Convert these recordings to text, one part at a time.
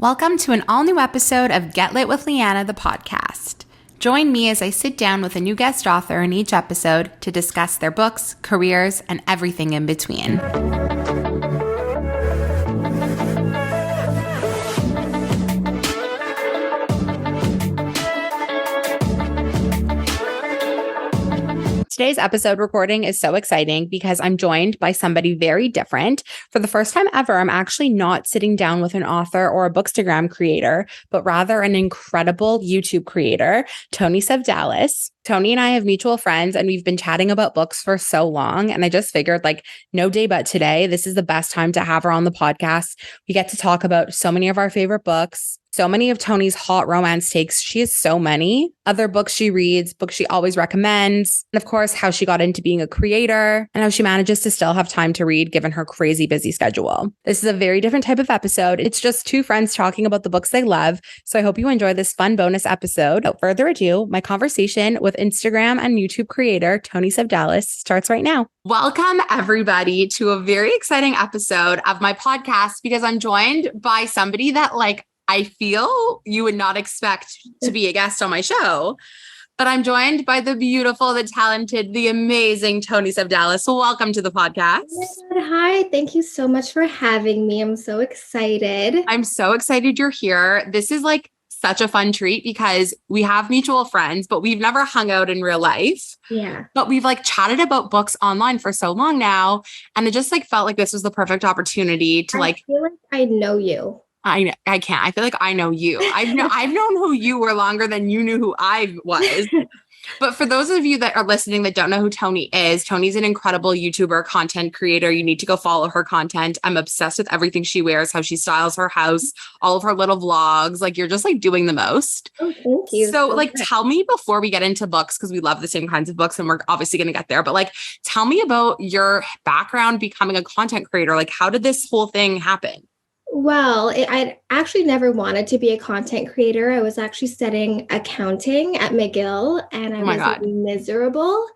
Welcome to an all-new episode of Get Lit with Lianna, the podcast. Join me as I sit down with a new guest author in each episode to discuss their books, careers, and everything in between. Today's episode recording is so exciting because I'm joined by somebody very different. For the first time ever, I'm actually not sitting down with an author or a Bookstagram creator, but rather an incredible YouTube creator, Toni Sevdalis. Toni and I have mutual friends and we've been chatting about books for so long. And I just figured no day but today, this is the best time to have her on the podcast. We get to talk about so many of our favorite books, so many of Toni's hot romance takes. She has so many other books she reads, books she always recommends, and of course, how she got into being a creator and how she manages to still have time to read given her crazy busy schedule. This is a very different type of episode. It's just two friends talking about the books they love. So I hope you enjoy this fun bonus episode. Without further ado, my conversation with Instagram and YouTube creator Toni Sevdalis starts right now. Welcome everybody to a very exciting episode of my podcast because I'm joined by somebody that I feel you would not expect to be a guest on my show, but I'm joined by the beautiful, the talented, the amazing Toni Sevdalis. So welcome to the podcast. Hi, thank you so much for having me. I'm so excited. I'm so excited you're here. This is such a fun treat because we have mutual friends, but we've never hung out in real life. Yeah. But we've chatted about books online for so long now. And it just felt like this was the perfect opportunity to I feel like I know you. I can't. I feel like I know you. I've known who you were longer than you knew who I was. But for those of you that are listening that don't know who Toni is, Toni's an incredible YouTuber, content creator. You need to go follow her content. I'm obsessed with everything she wears, how she styles her house, all of her little vlogs. You're just doing the most. Oh, thank you. So tell me before we get into books, because we love the same kinds of books and we're obviously going to get there. But tell me about your background becoming a content creator. How did this whole thing happen? Well, I actually never wanted to be a content creator. I was actually studying accounting at McGill and I was miserable.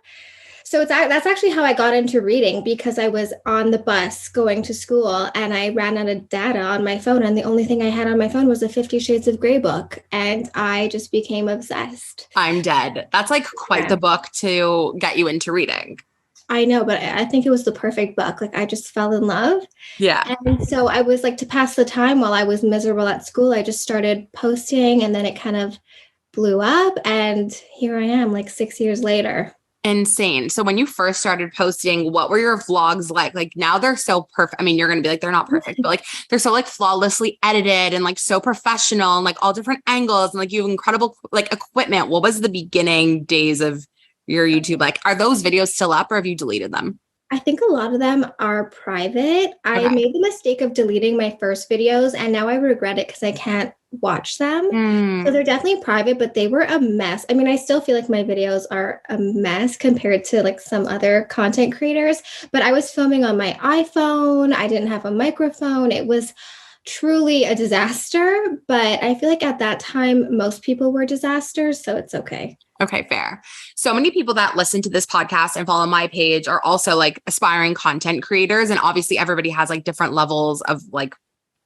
So that's actually how I got into reading because I was on the bus going to school and I ran out of data on my phone. And the only thing I had on my phone was a 50 Shades of Grey book. And I just became obsessed. I'm dead. That's quite the book to get you into reading. I know, but I think it was the perfect book. I just fell in love. Yeah. And so I was to pass the time while I was miserable at school, I just started posting and then it kind of blew up. And here I am 6 years later. Insane. So when you first started posting, what were your vlogs like? Now they're so perfect. I mean, you're going to be they're not perfect, but they're so flawlessly edited and so professional and all different angles and you have incredible equipment. What was the beginning days of your YouTube? Are those videos still up or have you deleted them? I think a lot of them are private. I made the mistake of deleting my first videos and now I regret it because I can't watch them. So they're definitely private, but they were a mess. I mean, I still feel my videos are a mess compared to some other content creators, but I was filming on my iPhone. I didn't have a microphone. It was truly a disaster, but I feel at that time, most people were disasters, so it's okay. Okay, fair. So many people that listen to this podcast and follow my page are also aspiring content creators. And obviously everybody has different levels of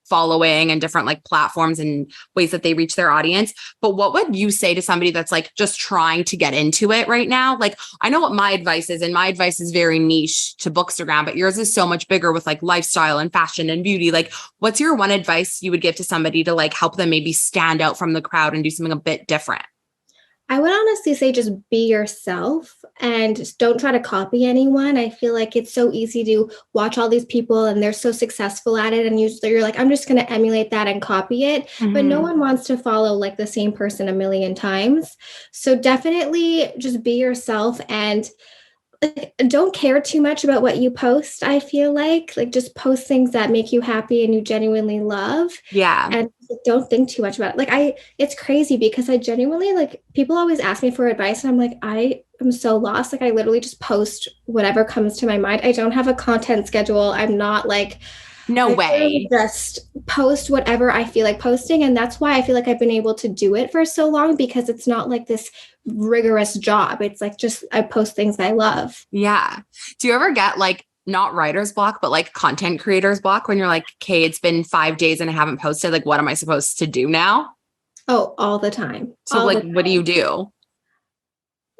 following and different platforms and ways that they reach their audience. But what would you say to somebody that's just trying to get into it right now? I know what my advice is, and my advice is very niche to Bookstagram, but yours is so much bigger with lifestyle and fashion and beauty. What's your one advice you would give to somebody to help them maybe stand out from the crowd and do something a bit different? I would honestly say just be yourself and just don't try to copy anyone. I feel it's so easy to watch all these people and they're so successful at it. And you're I'm just going to emulate that and copy it. Mm-hmm. But no one wants to follow the same person a million times. So definitely just be yourself and don't care too much about what you post. I feel just post things that make you happy and you genuinely love. Yeah. And don't think too much about it. It's crazy because I genuinely people always ask me for advice and I'm I am so lost. I literally just post whatever comes to my mind. I don't have a content schedule. I'm not no way. Just post whatever I feel like posting. And that's why I feel I've been able to do it for so long because it's not this rigorous job. It's just I post things I love. Yeah. Do you ever get not writer's block, but like content creator's block when you're like, okay, it's been 5 days and I haven't posted. Like, what am I supposed to do now? Oh, all the time. So like, what do you do?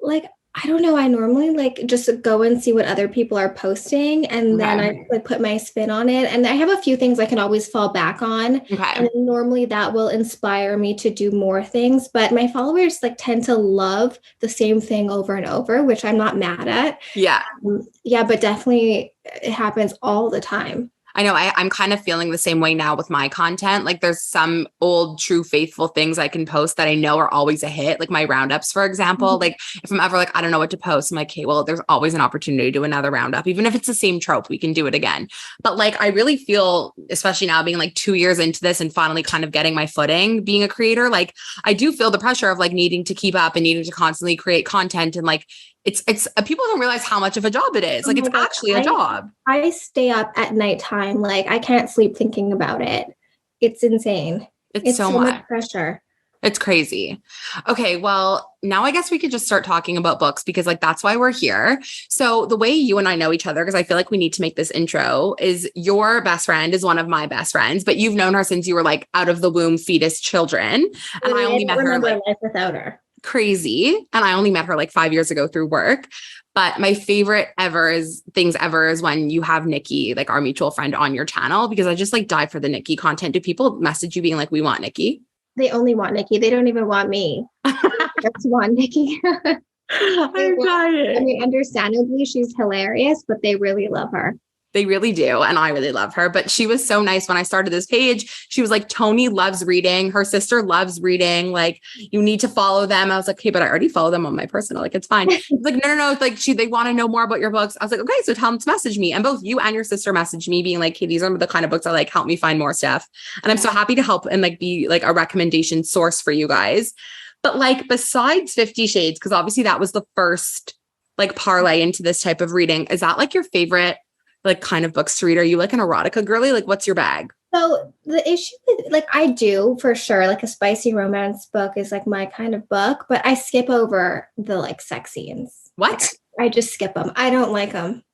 Like, I don't know. I normally like just go and see what other people are posting, and then I like put my spin on it. And I have a few things I can always fall back on. Okay. And normally that will inspire me to do more things. But my followers like tend to love the same thing over and over, which I'm not mad at. Yeah. Yeah, but definitely it happens all the time. I know I'm kind of feeling the same way now with my content. Like there's some old, true, faithful things I can post that I know are always a hit. Like my roundups, for example, like if I'm ever like, I don't know what to post, I'm like, okay, well, there's always an opportunity to do another roundup. Even if it's the same trope, we can do it again. But like, I really feel, especially now being like 2 years into this and finally kind of getting my footing, being a creator, like I do feel the pressure of like needing to keep up and needing to constantly create content. And like, it's people don't realize how much of a job it is. Like it's actually a job. I stay up at nighttime. Like I can't sleep thinking about it. It's insane. It's so much pressure. It's crazy. Okay. Well, now I guess we could just start talking about books because like, that's why we're here. So the way you and I know each other, because I feel like we need to make this intro, is your best friend is one of my best friends, but you've known her since you were like out of the womb fetus children. And I only met her like life without her. Crazy. And I only met her like 5 years ago through work. But my favorite things ever is when you have Nikki, like our mutual friend, on your channel, because I just like die for the Nikki content. Do people message you being like, we want Nikki? They only want Nikki. They don't even want me. They just want Nikki. I'm dying. I mean, understandably, she's hilarious, but they really love her. They really do. And I really love her. But she was so nice when I started this page. She was like, Toni loves reading. Her sister loves reading. Like, you need to follow them. I was like, okay, but I already follow them on my personal. Like, it's fine. She's like, no. It's like, they want to know more about your books. I was like, okay, so tell them to message me. And both you and your sister messaged me being like, hey, these are the kind of books I like. Help me find more stuff. And I'm so happy to help and like be like a recommendation source for you guys. But like, besides 50 Shades, because obviously that was the first like parlay into this type of reading. Is that like your favorite like kind of books to read? Are you like an erotica girly? Like what's your bag? So the issue with like, I do for sure, like a spicy romance book is like my kind of book, but I skip over the like sex scenes. What? Like, I just skip them. I don't like them.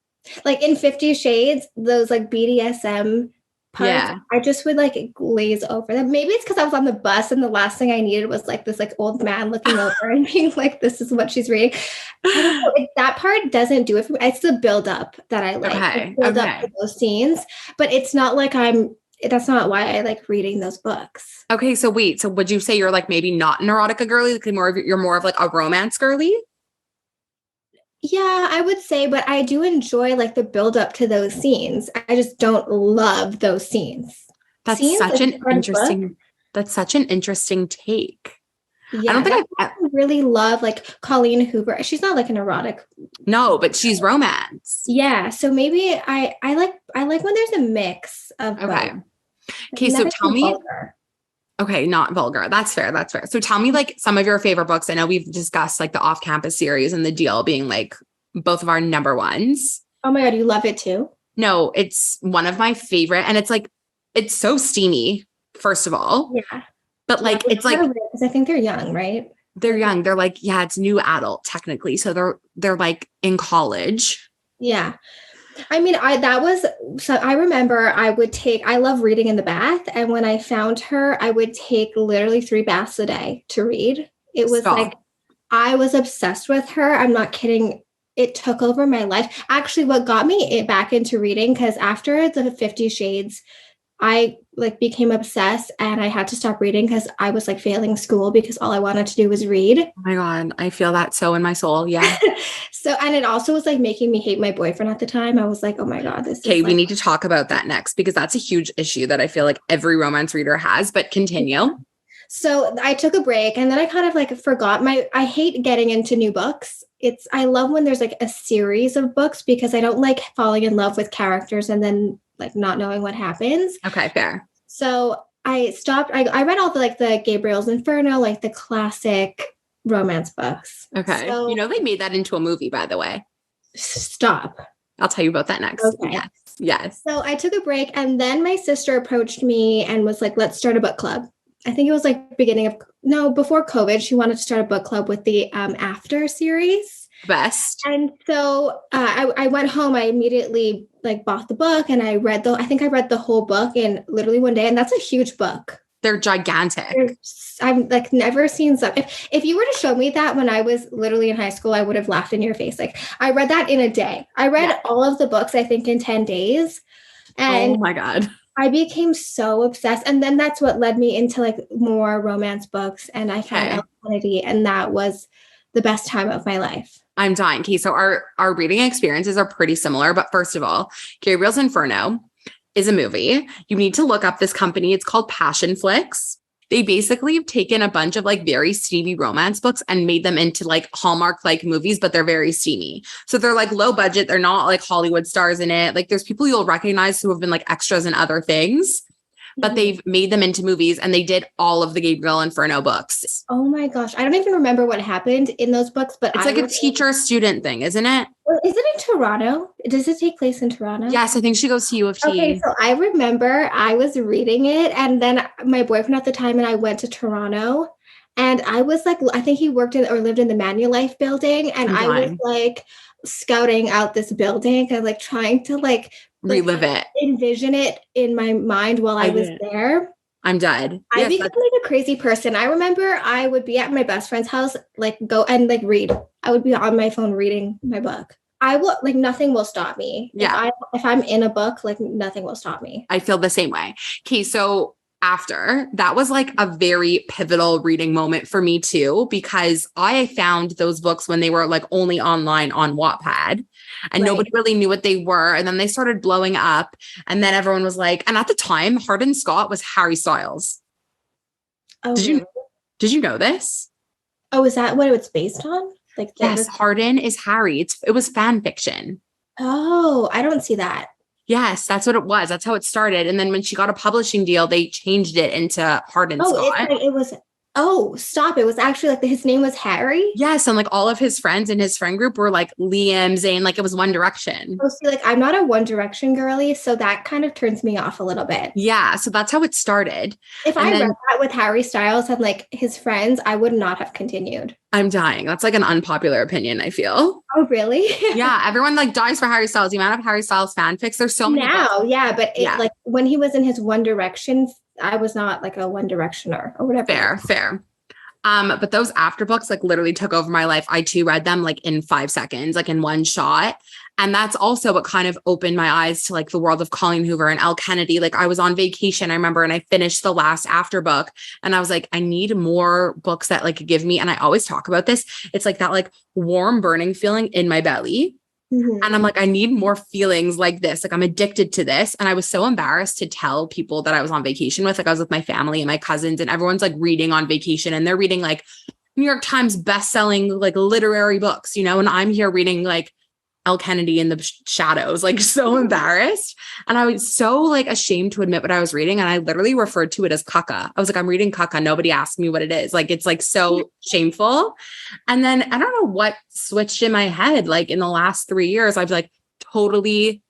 Like in 50 Shades, those like BDSM parts, I just would like glaze over them. Maybe it's because I was on the bus and the last thing I needed was like this like old man looking over and being like, this is what she's reading. I don't know. That part doesn't do it for me. It's the build up that I like. Okay. Build up to those scenes. But it's not like that's not why I like reading those books. Okay. So wait, so would you say you're like maybe not an erotica girly? Like you're more of like a romance girly? Yeah, I would say, but I do enjoy like the build up to those scenes. I just don't love those scenes. That's such an interesting take. Yeah, I don't think I really love like Colleen Hoover. She's not like an erotic. No, but she's romance. Yeah, so maybe I like when there's a mix of okay. both. Okay, so tell me. Vulgar. Okay, not vulgar. That's fair. That's fair. So tell me like some of your favorite books. I know we've discussed like the off-campus series and The Deal being like both of our number ones. Oh my God, you love it too? No, it's one of my favorite. And it's like, it's so steamy, first of all. Yeah. But like, it's like, because I think they're young, right? They're young. They're like, yeah, it's new adult technically. So they're like in college. Yeah. I mean, I remember I love reading in the bath. And when I found her, I would take literally 3 baths a day to read. It was like, I was obsessed with her. I'm not kidding. It took over my life. Actually, what got me back into reading, because after the 50 Shades, I like became obsessed and I had to stop reading because I was like failing school because all I wanted to do was read. Oh my God. I feel that so in my soul. Yeah. And it also was like making me hate my boyfriend at the time. I was like, oh my God, we need to talk about that next because that's a huge issue that I feel like every romance reader has, but continue. So I took a break and then I kind of like forgot I hate getting into new books. I love when there's like a series of books because I don't like falling in love with characters and then like not knowing what happens. Okay, fair. So I stopped. I read all the Gabriel's Inferno, like the classic romance books. Okay. So, they made that into a movie, by the way. Stop. I'll tell you about that next. Okay. Yes. So I took a break and then my sister approached me and was like, let's start a book club. I think it was like before COVID, she wanted to start a book club with the After series. Best. And so I went home. I immediately like bought the book and I think I read the whole book in literally one day. And that's a huge book. They're gigantic. I've like never seen some. If you were to show me that when I was literally in high school, I would have laughed in your face. Like I read that in a day. I read all of the books, I think, in 10 days. And oh my God. I became so obsessed. And then that's what led me into like more romance books. And I found Elle Kennedy, and that was the best time of my life. I'm dying. Okay, so our reading experiences are pretty similar. But first of all, Gabriel's Inferno is a movie. You need to look up this company. It's called Passion Flicks. They basically have taken a bunch of like very steamy romance books and made them into like Hallmark like movies, but they're very steamy. So they're like low budget. They're not like Hollywood stars in it. Like there's people you'll recognize who have been like extras in other things, but they've made them into movies, and they did all of the Gabriel Inferno books. Oh my gosh. I don't even remember what happened in those books, but it's like a teacher-student thing, isn't it? Well, is it in Toronto? Does it take place in Toronto? Yes, I think she goes to U of T. Okay, so I remember I was reading it, and then my boyfriend at the time and I went to Toronto, and I was like, I think he worked in or lived in the Manulife building, and I was like scouting out this building and like trying to like relive it, envision it in my mind while I was there. I'm dead. I became like a crazy person. I remember I would be at my best friend's house, like go and like read. I would be on my phone reading my book. I will like nothing will stop me. Yeah. If I'm in a book, like nothing will stop me. I feel the same way. Okay, so after that was like a very pivotal reading moment for me too, because I found those books when they were like only online on Wattpad, and nobody really knew what they were. And then they started blowing up, and then everyone was like, and at the time, Hardin Scott was Harry Styles. Oh, did you know this? Oh, is that what it's based on? Like yes, Hardin is Harry. It was fan fiction. Oh, I don't see that. Yes, that's what it was. That's how it started. And then when she got a publishing deal, they changed it into Hardin Scott. It was. Oh, stop. It was actually like his name was Harry. Yes. And like all of his friends in his friend group were like Liam, Zayn, like it was One Direction. Oh, see, like I'm not a One Direction girly, so that kind of turns me off a little bit. Yeah. So that's how it started. If I read that with Harry Styles and like his friends, I would not have continued. I'm dying. That's like an unpopular opinion, I feel. Oh, really? Yeah. Everyone like dies for Harry Styles. The amount of Harry Styles fanfics, there's so many. Now, yeah. But like when he was in his One Direction, I was not like a One Directioner or whatever. Fair. But those after books like literally took over my life. I too read them like in 5 seconds, like in one shot. And that's also what kind of opened my eyes to like the world of Colleen Hoover and Elle Kennedy. Like I was on vacation, I remember, and I finished the last after book, and I was like, I need more books that like give me, and I always talk about this. It's like that like warm burning feeling in my belly. And I'm like, I need more feelings like this. Like I'm addicted to this. And I was so embarrassed to tell people that I was on vacation with. Like I was with my family and my cousins, and everyone's like reading on vacation, and they're reading like New York Times bestselling like literary books, you know, and I'm here reading like Elle Kennedy in the shadows, like so embarrassed. And I was so like ashamed to admit what I was reading. And I literally referred to it as caca. I was like, I'm reading caca. Nobody asked me what it is. Like, it's like so shameful. And then I don't know what switched in my head. Like in the last 3 years, I've like totally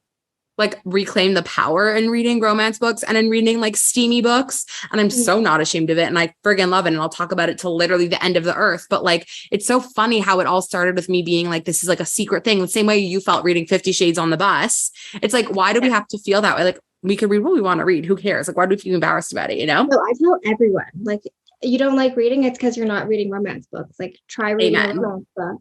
like reclaim the power in reading romance books and in reading like steamy books. And I'm so not ashamed of it. And I friggin' love it. And I'll talk about it till literally the end of the earth. But like, it's so funny how it all started with me being like, this is like a secret thing. The same way you felt reading 50 Shades on the bus. It's like, why do we have to feel that way? Like we could read what we want to read. Who cares? Like, why do we feel embarrassed about it? You know? No, I tell everyone, like, you don't like reading, it's because you're not reading romance books. Like try reading a romance book.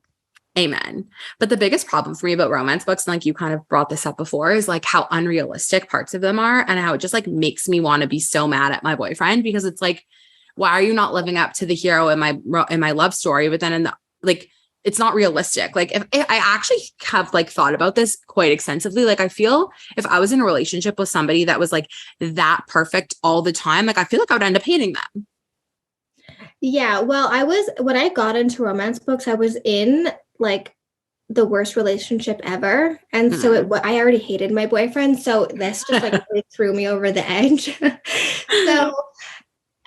Amen. But the biggest problem for me about romance books, and like you kind of brought this up before, is like how unrealistic parts of them are, and how it just like makes me want to be so mad at my boyfriend, because it's like, why are you not living up to the hero in my love story? But then like, it's not realistic. Like if I actually have like thought about this quite extensively, like I feel if I was in a relationship with somebody that was like that perfect all the time, like I feel like I would end up hating them. Yeah. Well, when I got into romance books, I was in like the worst relationship ever. And so I already hated my boyfriend. So this just like really threw me over the edge. So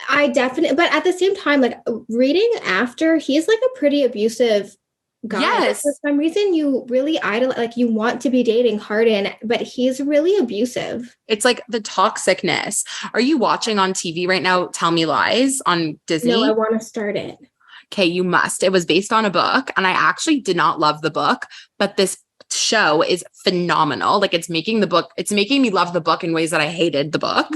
I definitely, but at the same time, like reading after, he's like a pretty abusive guy. Yes. For some reason you really idolize, like you want to be dating Hardin, but he's really abusive. It's like the toxicness. Are you watching on TV right now, Tell Me Lies on Disney? No, I want to start it. Okay, you must. It was based on a book, and I actually did not love the book, but this show is phenomenal. Like it's making me love the book in ways that I hated the book.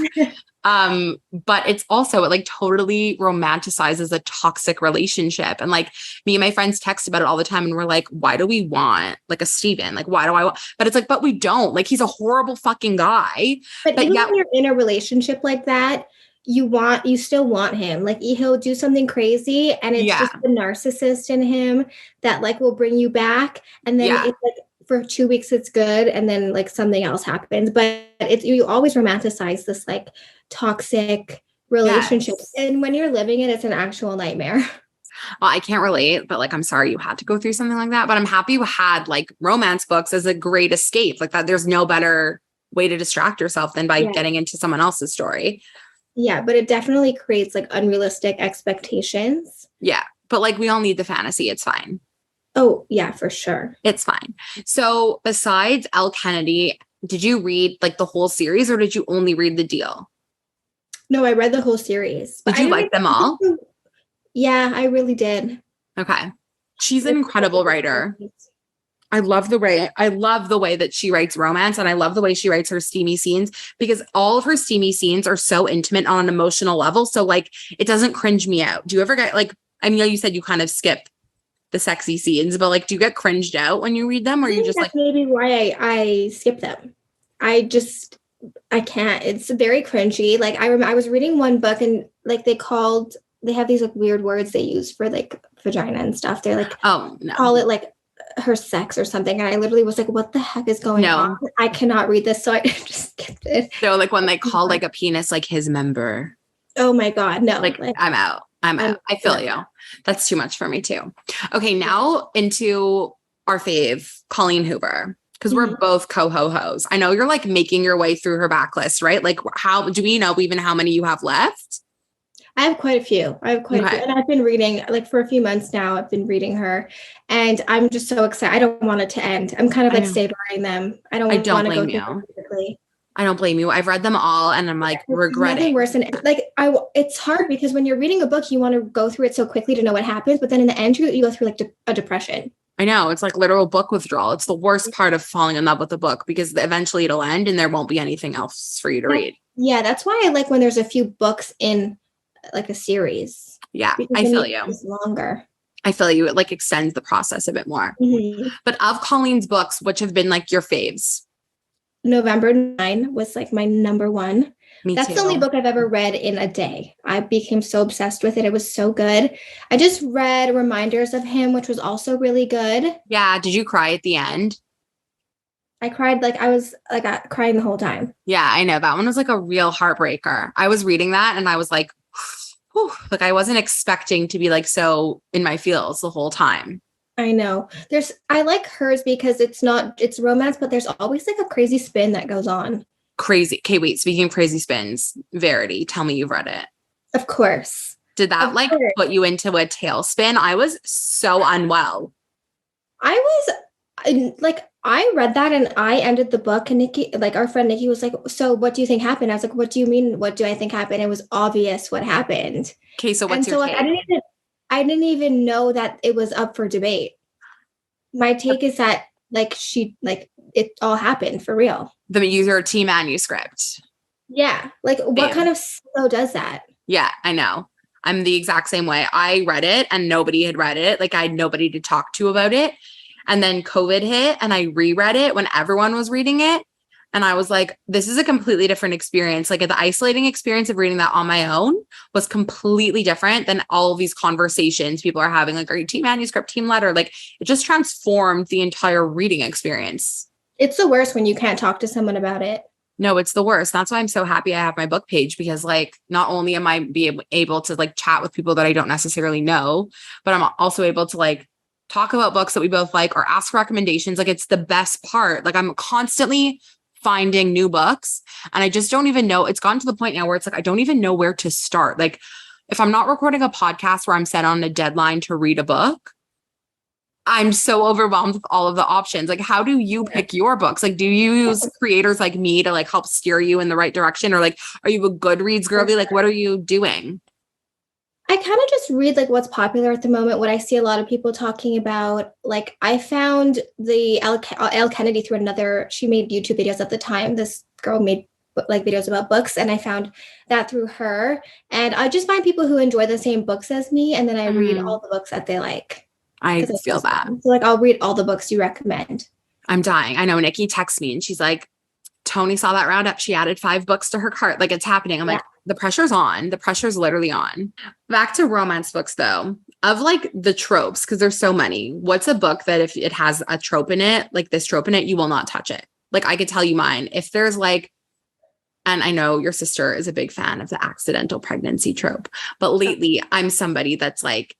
But it's also, it like totally romanticizes a toxic relationship. And like me and my friends text about it all the time, and we're like, why do we want like a Steven? Like, why do I want, but it's like, but we don't. Like, he's a horrible fucking guy. But even when you're in a relationship like that, you still want him. Like he'll do something crazy, and it's just the narcissist in him that like will bring you back. And then it's like for 2 weeks it's good, and then like something else happens. But you always romanticize this like toxic relationship. And when you're living it, it's an actual nightmare. Well, I can't relate, but like, I'm sorry you had to go through something like that. But I'm happy you had like romance books as a great escape. Like that, there's no better way to distract yourself than by getting into someone else's story. Yeah, but it definitely creates like unrealistic expectations. Yeah, but like we all need the fantasy. It's fine. Oh, yeah, for sure. It's fine. So besides Elle Kennedy, did you read like the whole series, or did you only read The Deal? No, I read the whole series. Did you like them all? Yeah, I really did. Okay. She's an incredible writer. I love the way that she writes romance, and I love the way she writes her steamy scenes, because all of her steamy scenes are so intimate on an emotional level. So like it doesn't cringe me out. Do you ever get like, I know you said you kind of skip the sexy scenes, but like, do you get cringed out when you read them, or you just like, maybe why I skip them. I can't. It's very cringy. Like I was reading one book, and like they have these like weird words they use for like vagina and stuff. They're like, oh no, call it like her sex or something. And I literally was like, what the heck is going on? I cannot read this. So I just skipped it. So like when they call like a penis, like his member. Oh my God. No. Like I'm out. I feel you. That's too much for me too. Okay. Now into our fave, Colleen Hoover, because we're both co-ho-hos. I know you're like making your way through her backlist, right? Like how do we know even how many you have left? I have quite a few. And I've been reading like for a few months now. I've been reading her, and I'm just so excited. I don't want it to end. I'm kind of like savoring them. I don't want to go too quickly. I don't blame you. I've read them all, and I'm like regretting. Worse than like it's hard because when you're reading a book, you want to go through it so quickly to know what happens, but then in the end, you go through like a depression. I know, it's like literal book withdrawal. It's the worst part of falling in love with a book, because eventually it'll end and there won't be anything else for you to read. Yeah, that's why I like when there's a few books in like a series. Yeah, I feel you. It's longer. I feel you. It like extends the process a bit more. Mm-hmm. But of Colleen's books, which have been like your faves? November 9 was like my number one. That's the only book I've ever read in a day. I became so obsessed with it. It was so good. I just read Reminders of Him, which was also really good. Yeah. Did you cry at the end? I cried crying the whole time. Yeah, I know. That one was like a real heartbreaker. I was reading that and I was like, whew, like I wasn't expecting to be like so in my feels the whole time. I know. I like hers because it's romance, but there's always like a crazy spin that goes on. Crazy. Okay, wait. Speaking of crazy spins, Verity, tell me you've read it. Of course. Did that put you into a tailspin? I was so unwell. I read that and I ended the book, and Nikki, like our friend Nikki, was like, so what do you think happened? I was like, what do you mean? What do I think happened? It was obvious what happened. Okay, so what's your take? I didn't even know that it was up for debate. My take is that it all happened for real. The user T manuscript. Yeah. Like what kind of show does that? Yeah, I know. I'm the exact same way. I read it and nobody had read it. Like I had nobody to talk to about it. And then COVID hit and I reread it when everyone was reading it. And I was like, this is a completely different experience. Like the isolating experience of reading that on my own was completely different than all of these conversations people are having, like, are you team manuscript, team letter? Like it just transformed the entire reading experience. It's the worst when you can't talk to someone about it. No, it's the worst. That's why I'm so happy I have my book page, because like, not only am I able to like chat with people that I don't necessarily know, but I'm also able to like talk about books that we both like or ask recommendations. Like it's the best part. Like I'm constantly finding new books and I just don't even know. It's gotten to the point now where it's like, I don't even know where to start. Like if I'm not recording a podcast where I'm set on a deadline to read a book, I'm so overwhelmed with all of the options. Like, how do you pick your books? Like, do you use creators like me to like help steer you in the right direction? Or like, are you a Goodreads girly? Like, what are you doing? I kind of just read like what's popular at the moment, what I see a lot of people talking about. Like I found the Elle Kennedy through she made YouTube videos at the time. This girl made like videos about books, and I found that through her. And I just find people who enjoy the same books as me, and then I read all the books that they like. I feel that. So like I'll read all the books you recommend. I'm dying. I know Nikki texts me and she's like, Toni saw that roundup. She added 5 books to her cart. Like it's happening. I'm like, the pressure's on. The pressure's literally on. Back to romance books though, of like the tropes, because there's so many. What's a book that if it has a trope in it, like this trope in it, you will not touch it? Like I could tell you mine. If there's like, and I know your sister is a big fan of the accidental pregnancy trope, but lately I'm somebody that's like,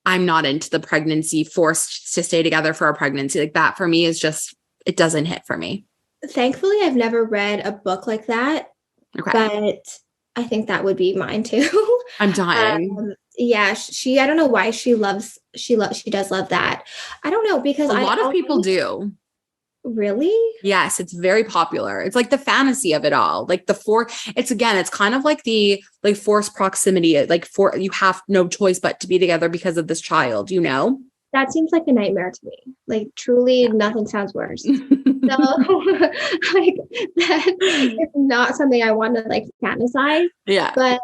I'm not into the pregnancy, forced to stay together for a pregnancy. Like that for me is just, it doesn't hit for me. Thankfully, I've never read a book like that, but I think that would be mine too. I'm dying. Yeah, I don't know why she does love that. I don't know, because a lot of people do. Really? Yes, it's very popular. It's like the fantasy of it all. Like it's kind of like the like forced proximity, like you have no choice but to be together because of this child, you know? That seems like a nightmare to me. Like truly nothing sounds worse. So like that is not something I want to like fantasize. Yeah. But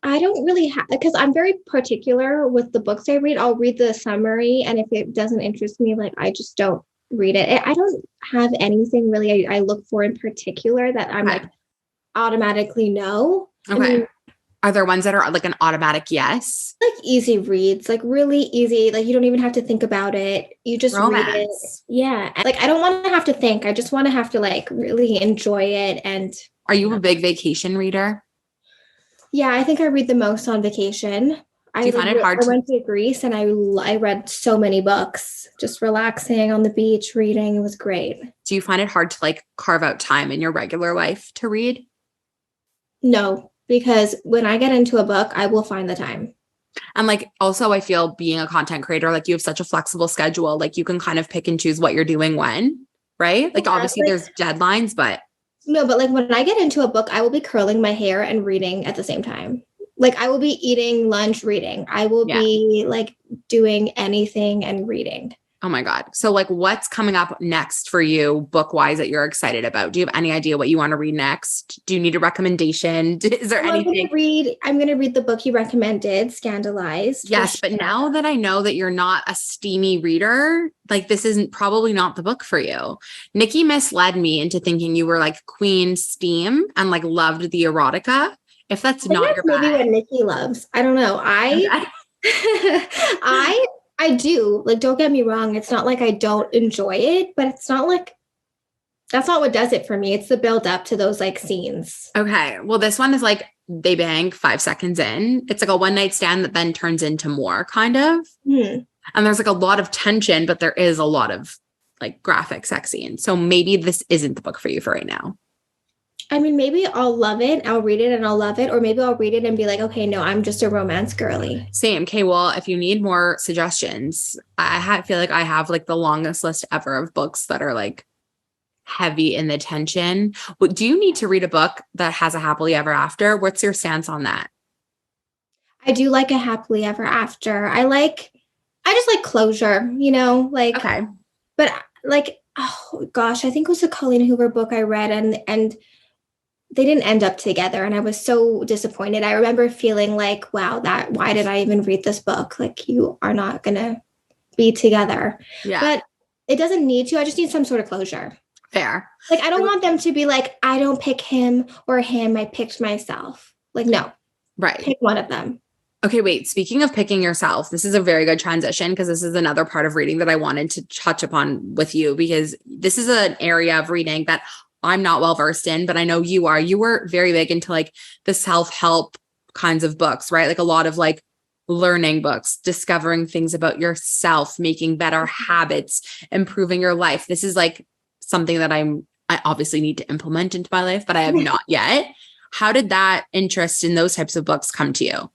I don't really have, because I'm very particular with the books I read. I'll read the summary, and if it doesn't interest me, like I just don't read it. I don't have anything really I look for in particular that I'm like automatically no. Okay. I mean, are there ones that are like an automatic yes? Like easy reads, like really easy. Like you don't even have to think about it. You just read it. Yeah. Like I don't want to have to think. I just want to have to like really enjoy it. And are you a big vacation reader? Yeah, I think I read the most on vacation. Do you find it hard? I went to Greece and I read so many books, just relaxing on the beach, reading. It was great. Do you find it hard to like carve out time in your regular life to read? No, because when I get into a book, I will find the time. And like, also I feel being a content creator, like you have such a flexible schedule, like you can kind of pick and choose what you're doing when, right? Like obviously there's deadlines, but. No, but like when I get into a book, I will be curling my hair and reading at the same time. Like I will be eating lunch, reading. I will be like doing anything and reading. Oh my God. So like what's coming up next for you book-wise that you're excited about? Do you have any idea what you want to read next? Do you need a recommendation? Is there anything? I'm going to read the book you recommended, Scandalized. Yes. But now that I know that you're not a steamy reader, like this isn't probably not the book for you. Nikki misled me into thinking you were like Queen Steam and like loved the erotica. If that's not your bag. Maybe what Nikki loves. I don't know. I do. Like, don't get me wrong. It's not like I don't enjoy it, but it's not like, that's not what does it for me. It's the build up to those like scenes. Okay. Well, this one is like, they bang 5 seconds in. It's like a one night stand that then turns into more kind of. And there's like a lot of tension, but there is a lot of like graphic sex scenes. So maybe this isn't the book for you for right now. I mean, maybe I'll love it. I'll read it and I'll love it. Or maybe I'll read it and be like, okay, no, I'm just a romance girly. Same. Okay. Well, if you need more suggestions, I feel like I have like the longest list ever of books that are like heavy in the tension. Do you need to read a book that has a happily ever after? What's your stance on that? I do like a happily ever after. I just like closure, you know, like, okay. But like, oh gosh, I think it was a Colleen Hoover book I read and they didn't end up together. And I was so disappointed. I remember feeling like, wow, why did I even read this book? Like you are not going to be together. Yeah. But it doesn't need to. I just need some sort of closure. Fair. Like, I don't want them to be like, I don't pick him or him. I picked myself. Like, no. Right. Pick one of them. Okay, wait. Speaking of picking yourself, this is a very good transition because this is another part of reading that I wanted to touch upon with you because this is an area of reading that I'm not well versed in, but I know you are. You were very big into like the self-help kinds of books, right? Like a lot of like learning books, discovering things about yourself, making better habits, improving your life. This is like something that I obviously need to implement into my life, but I have not yet. How did that interest in those types of books come to you?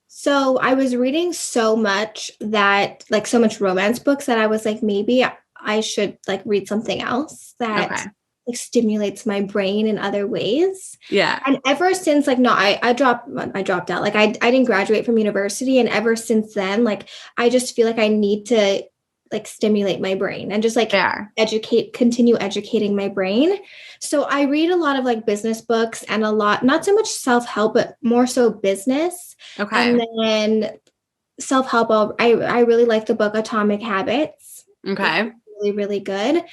So I was reading so much romance books that I was like, maybe I should like read something else that like stimulates my brain in other ways. Yeah. And ever since, like, no, I dropped out. Like I didn't graduate from university. And ever since then, like, I just feel like I need to like stimulate my brain and just like continue educating my brain. So I read a lot of like business books and a lot, not so much self-help, but more so business. Okay. And then self-help, I really like the book Atomic Habits. Okay. It's really, really good.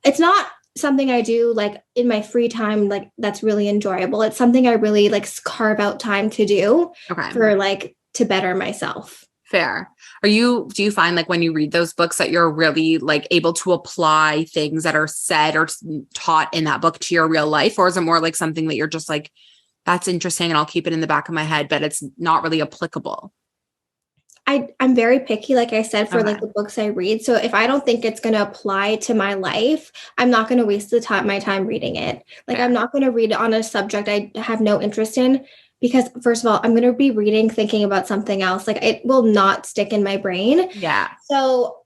It's not something I do like in my free time, like that's really enjoyable. It's something I really like carve out time to do for like to better myself. Fair. Do you find like when you read those books that you're really like able to apply things that are said or taught in that book to your real life? Or is it more like something that you're just like, that's interesting and I'll keep it in the back of my head, but it's not really applicable? I'm very picky, like I said, for like the books I read. So if I don't think it's going to apply to my life, I'm not going to waste my time reading it. Like I'm not going to read on a subject I have no interest in, because first of all, I'm going to be thinking about something else. Like it will not stick in my brain. Yeah. So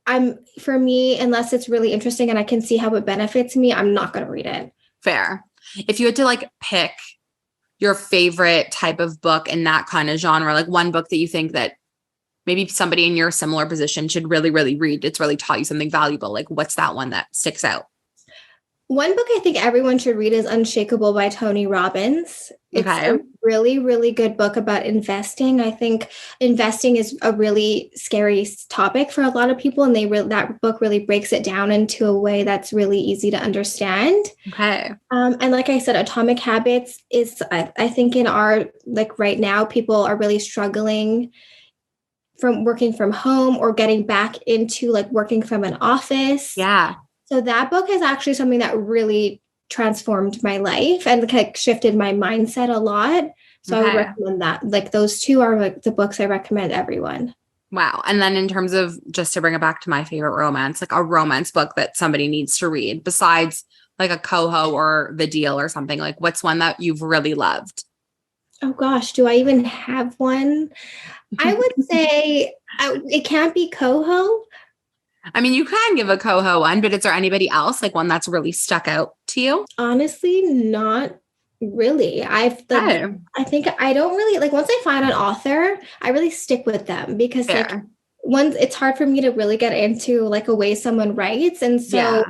for me, unless it's really interesting and I can see how it benefits me, I'm not going to read it. Fair. If you had to like pick your favorite type of book in that kind of genre, like one book that you think that maybe somebody in your similar position should really, really read, it's really taught you something valuable, like what's that one that sticks out? One book I think everyone should read is Unshakable by Tony Robbins. It's a really, really good book about investing. I think investing is a really scary topic for a lot of people, and that book really breaks it down into a way that's really easy to understand. Okay. And like I said, Atomic Habits is, I think in our, like right now, people are really struggling from working from home or getting back into like working from an office. Yeah. So that book is actually something that really transformed my life and like shifted my mindset a lot. So I would recommend that. Like those two are like the books I recommend everyone. Wow. And then in terms of, just to bring it back to my favorite romance, like a romance book that somebody needs to read besides like a Coho or The Deal or something, like what's one that you've really loved? Oh gosh, do I even have one? I would say it can't be Coho. I mean, you can give a Coho one, but is there anybody else, like one that's really stuck out to you? Honestly, not really. I think I don't really like, once I find an author, I really stick with them because like it's hard for me to really get into like a way someone writes. And so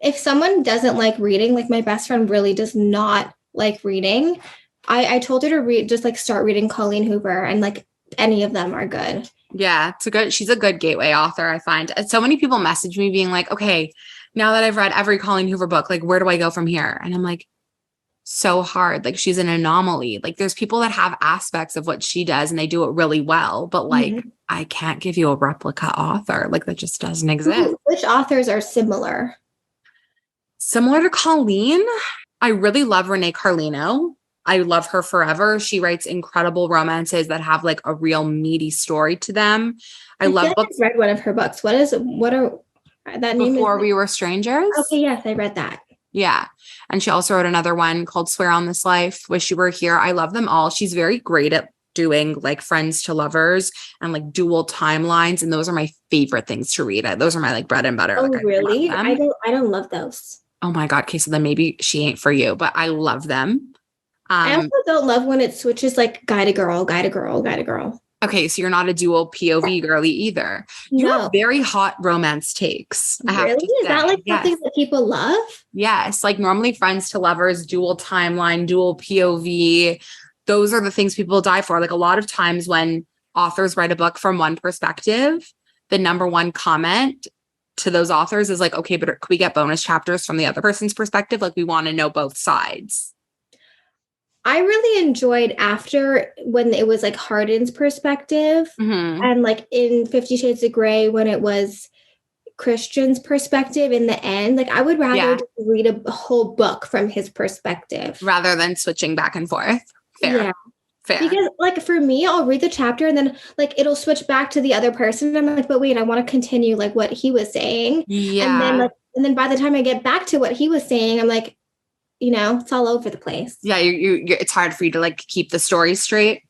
if someone doesn't like reading, like my best friend really does not like reading, I told her to just like start reading Colleen Hoover, and like any of them are good. Yeah, she's a good gateway author, I find. So many people message me being like, okay, now that I've read every Colleen Hoover book, like, where do I go from here? And I'm like, so hard. Like, she's an anomaly. Like, there's people that have aspects of what she does and they do it really well, but like, I can't give you a replica author. Like, that just doesn't exist. Which authors are similar? Similar to Colleen? I really love Renee Carlino. I love her forever. She writes incredible romances that have like a real meaty story to them. I love books. I've read one of her books. What are that name? Before We Were Strangers. Okay, yes, I read that. Yeah. And she also wrote another one called Swear on This Life, Wish You Were Here. I love them all. She's very great at doing like friends to lovers and like dual timelines. And those are my favorite things to read. Those are my like bread and butter. Oh, like, really? I don't love those. Oh my God. Okay. So then maybe she ain't for you, but I love them. I also don't love when it switches like guy to girl, guy to girl, guy to girl. Okay, so you're not a dual POV girly either. You have very hot romance takes. I have to say. Is that like something that people love? Yes, like normally friends to lovers, dual timeline, dual POV. Those are the things people die for. Like a lot of times when authors write a book from one perspective, the number one comment to those authors is like, okay, but could we get bonus chapters from the other person's perspective? Like we want to know both sides. I really enjoyed after when it was like Hardin's perspective and like in 50 Shades of Grey when it was Christian's perspective in the end. Like I would rather just read a whole book from his perspective rather than switching back and forth. Fair. Yeah. Fair. Because like for me, I'll read the chapter and then like it'll switch back to the other person. And I'm like, but wait, I want to continue like what he was saying. Yeah. And then by the time I get back to what he was saying, I'm like, you know, it's all over the place. Yeah, it's hard for you to like keep the story straight.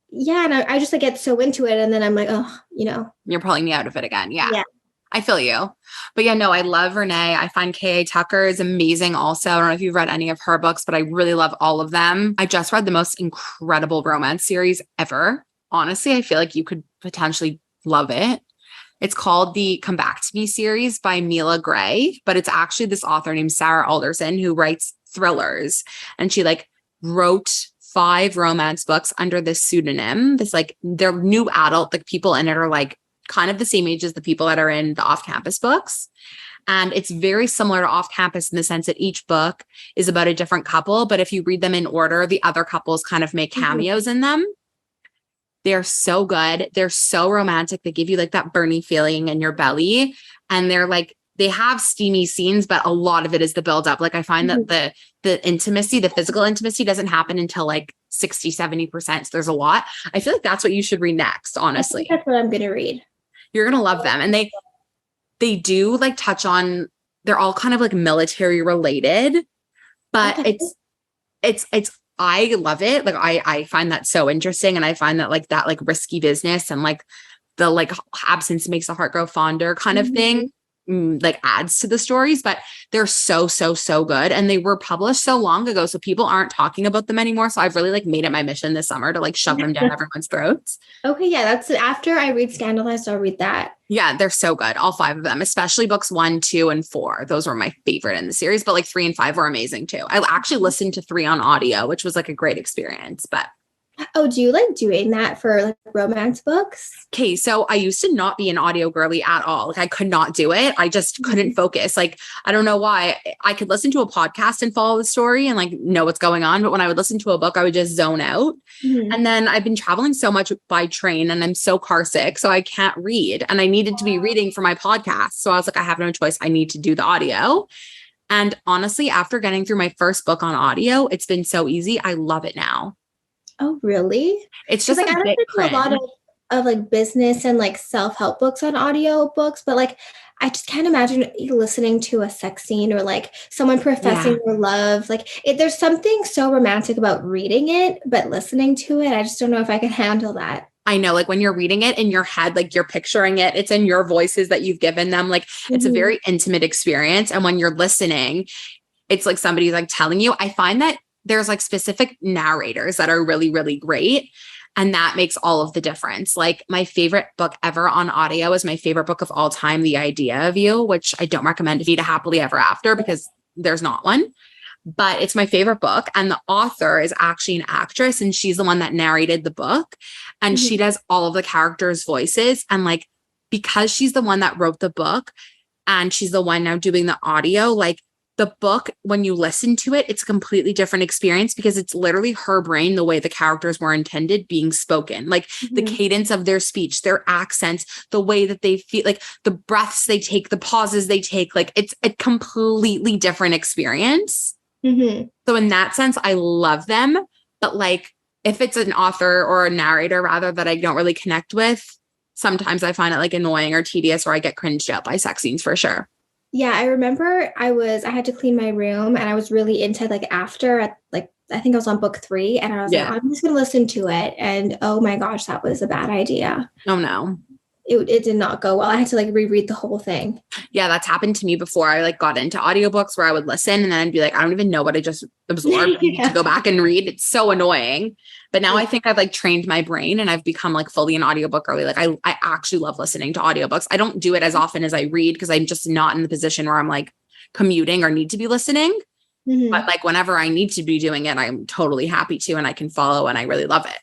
Yeah, and I just like get so into it, and then I'm like, oh, you know, you're pulling me out of it again. Yeah. I feel you. But yeah, no, I love Renee. I find K.A. Tucker is amazing also. I don't know if you've read any of her books, but I really love all of them. I just read the most incredible romance series ever. Honestly, I feel like you could potentially love it. It's called the Come Back to Me series by Mila Gray, but it's actually this author named Sarah Alderson who writes thrillers. And she like wrote 5 romance books under this pseudonym. This like they're new adult, like people in it are like kind of the same age as the people that are in the off-campus books. And it's very similar to off-campus in the sense that each book is about a different couple. But if you read them in order, the other couples kind of make cameos in them. They're so good. They're so romantic. They give you like that burning feeling in your belly. And they're like, they have steamy scenes, but a lot of it is the buildup. Like I find that the intimacy, the physical intimacy doesn't happen until like 60, 70%. So there's a lot. I feel like that's what you should read next, honestly. That's what I'm going to read. You're going to love them. And they do like touch on, they're all kind of like military related, but it's I love it. Like I find that so interesting. And I find that like risky business and like the like absence makes the heart grow fonder kind of thing like adds to the stories, but they're so good. And they were published so long ago. So people aren't talking about them anymore. So I've really like made it my mission this summer to like shove them down everyone's throats. Okay. Yeah. That's after I read Scandalized, I'll read that. Yeah. They're so good. All 5 of them, especially books 1, 2, and 4. Those were my favorite in the series, but like 3 and 5 were amazing too. I actually listened to 3 on audio, which was like a great experience, but oh, do you like doing that for like romance books? Okay, so I used to not be an audio girly at all. Like I could not do it. I just couldn't focus. Like, I don't know why. I could listen to a podcast and follow the story and like know what's going on. But when I would listen to a book, I would just zone out. And then I've been traveling so much by train and I'm so car sick. So I can't read. And I needed to be reading for my podcast. So I was like, I have no choice. I need to do the audio. And honestly, after getting through my first book on audio, it's been so easy. I love it now. Oh, really? It's just like I listen to a lot of like business and like self-help books on audio books, but like I just can't imagine listening to a sex scene or like someone professing their love. Like there's something so romantic about reading it, but listening to it, I just don't know if I can handle that. I know, like when you're reading it in your head, like you're picturing it, it's in your voices that you've given them. Like it's a very intimate experience. And when you're listening, it's like somebody's like telling you. I find that there's like specific narrators that are really, really great. And that makes all of the difference. Like my favorite book ever on audio is my favorite book of all time, The Idea of You, which I don't recommend to read a happily ever after because there's not one, but it's my favorite book. And the author is actually an actress and she's the one that narrated the book. And she does all of the characters' voices. And like, because she's the one that wrote the book and she's the one now doing the audio, like the book, when you listen to it, it's a completely different experience because it's literally her brain, the way the characters were intended being spoken, like the cadence of their speech, their accents, the way that they feel, like the breaths they take, the pauses they take, like it's a completely different experience. So in that sense, I love them. But like, if it's an author or a narrator rather that I don't really connect with, sometimes I find it like annoying or tedious or I get cringed out by sex scenes for sure. Yeah, I remember I had to clean my room and I was really into like after at like, I think I was on book 3 and I was like, I'm just going to listen to it. And oh my gosh, that was a bad idea. Oh no. It did not go well. I had to like reread the whole thing. Yeah, that's happened to me before. I like got into audiobooks where I would listen and then I'd be like, I don't even know what I just absorbed. I need to go back and read. It's so annoying. But now I think I've like trained my brain and I've become like fully an audiobook girly. Like I actually love listening to audiobooks. I don't do it as often as I read because I'm just not in the position where I'm like commuting or need to be listening. But like whenever I need to be doing it, I'm totally happy to and I can follow and I really love it.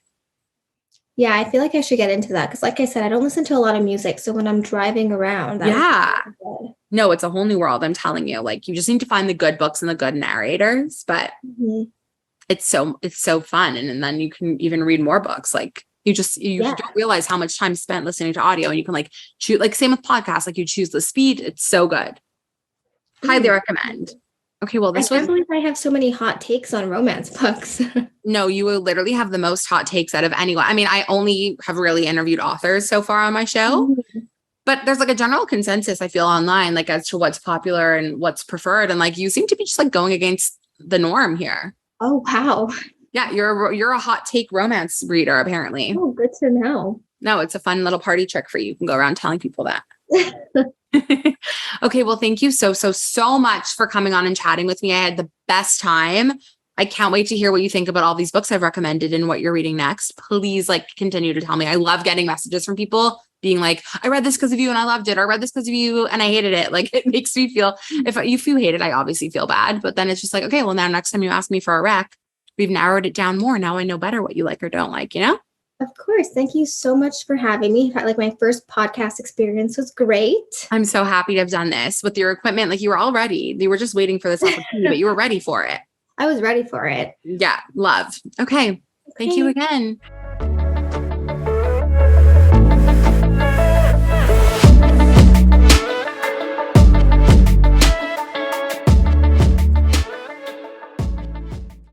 Yeah, I feel like I should get into that because like I said, I don't listen to a lot of music. So when I'm driving around, no, it's a whole new world. I'm telling you, like you just need to find the good books and the good narrators, but it's so fun. And then you can even read more books. Like you don't realize how much time spent listening to audio and you can like choose, like same with podcasts, like you choose the speed. It's so good. Highly recommend. Okay, well, I can't believe I have so many hot takes on romance books. No, you will literally have the most hot takes out of anyone. I mean, I only have really interviewed authors so far on my show, but there's like a general consensus I feel online, like as to what's popular and what's preferred. And like, you seem to be just like going against the norm here. Oh, wow. Yeah, you're a hot take romance reader, apparently. Oh, good to know. No, it's a fun little party trick for you. You can go around telling people that. Okay. Well, thank you so much for coming on and chatting with me. I had the best time. I can't wait to hear what you think about all these books I've recommended and what you're reading next. Please continue to tell me. I love getting messages from people being like, I read this because of you and I loved it. Or I read this because of you and I hated it. It makes me feel, if you hate it, I obviously feel bad, but then it's just okay, well now next time you ask me for a rec, we've narrowed it down more. Now I know better what you like or don't like, Of course. Thank you so much for having me. My first podcast experience was great. I'm so happy to have done this with your equipment. You were all ready. You were just waiting for this opportunity, but you were ready for it. I was ready for it. Yeah. Love. Okay. Thank you again.